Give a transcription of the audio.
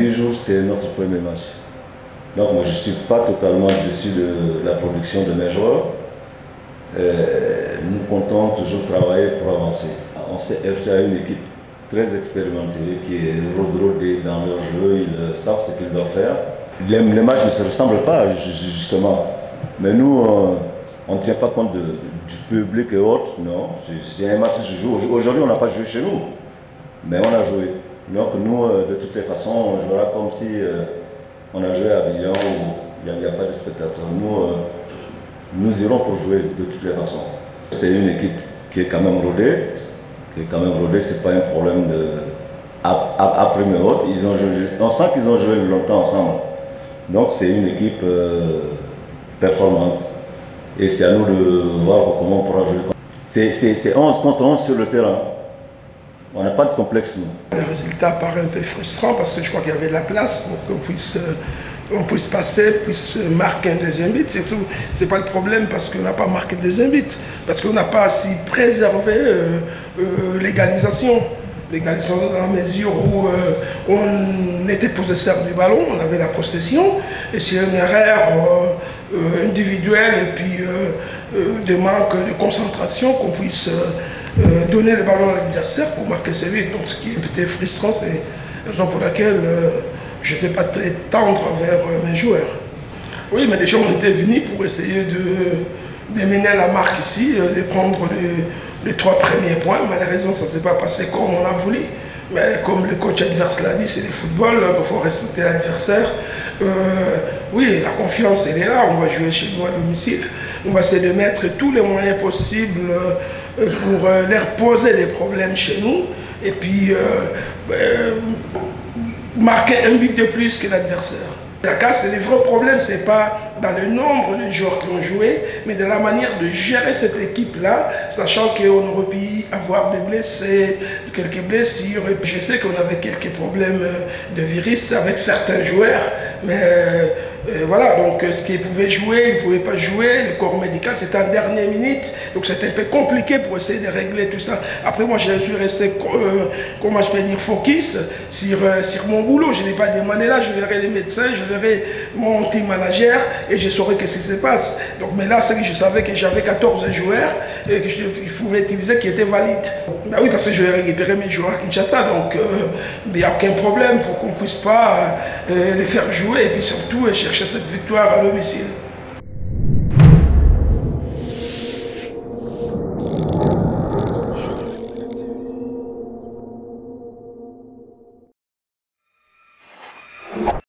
10 jours, c'est notre premier match. Donc moi, je ne suis pas totalement dessus de la production de mes joueurs. Nous comptons toujours travailler pour avancer. On s'est heurté à une équipe très expérimentée, qui est rodée dans leur jeu, ils savent ce qu'ils doivent faire. Les matchs ne se ressemblent pas, justement. Mais nous, on ne tient pas compte du public et autres, non. C'est un match que je joue. Aujourd'hui, on n'a pas joué chez nous, mais on a joué. Donc nous, de toutes les façons, on jouera comme si on a joué à Abidjan où il n'y a pas de spectateurs. Nous irons pour jouer de toutes les façons. C'est une équipe qui est quand même rodée. Ce n'est pas un problème à premier haute. On sent qu'ils ont joué longtemps ensemble. Donc c'est une équipe performante. Et c'est à nous de voir comment on pourra jouer. C'est 11 contre 11 sur le terrain. On n'a pas de complexe, nous. Le résultat paraît un peu frustrant parce que je crois qu'il y avait de la place pour qu'on puisse passer, puisse marquer un deuxième but. Surtout, ce n'est pas le problème parce qu'on n'a pas marqué le deuxième but. Parce qu'on n'a pas assez préservé l'égalisation. L'égalisation dans la mesure où on était possesseur du ballon, on avait la possession. Et c'est une erreur individuelle et puis de manque de concentration qu'on puisse donner le ballon à l'adversaire pour marquer ses buts. Donc ce qui était frustrant, c'est la raison pour laquelle je n'étais pas très tendre envers mes joueurs. Oui, mais les gens étaient venus pour essayer de mener la marque ici, de prendre les 3 premiers points. Malheureusement, ça ne s'est pas passé comme on a voulu. Mais comme le coach adverse l'a dit, c'est le football, il faut respecter l'adversaire. Oui, la confiance, elle est là. On va jouer chez nous à domicile. On va essayer de mettre tous les moyens possibles pour leur poser des problèmes chez nous. Et puis, marquer un but de plus que l'adversaire. La casse, le vrai problème, ce n'est pas dans le nombre de joueurs qui ont joué, mais de la manière de gérer cette équipe-là, sachant qu'on aurait pu avoir des blessés, quelques blessures. Et puis je sais qu'on avait quelques problèmes de virus avec certains joueurs, mais voilà, donc ce qu'ils pouvaient jouer, ils ne pouvaient pas jouer. Le corps médical, c'était en dernière minute, donc c'était un peu compliqué pour essayer de régler tout ça. Après, moi, je suis resté, comment je peux dire, focus sur mon boulot. Je n'ai pas demandé là, je verrai les médecins, je verrai mon team manager et je saurai qu'est-ce qui se passe. Donc, mais là, c'est que je savais que j'avais 14 joueurs et que je pouvais utiliser qui étaient valides. Ben oui, parce que je vais récupérer mes joueurs à Kinshasa, donc il n'y a aucun problème pour qu'on ne puisse pas les faire jouer et puis surtout chercher cette victoire à domicile.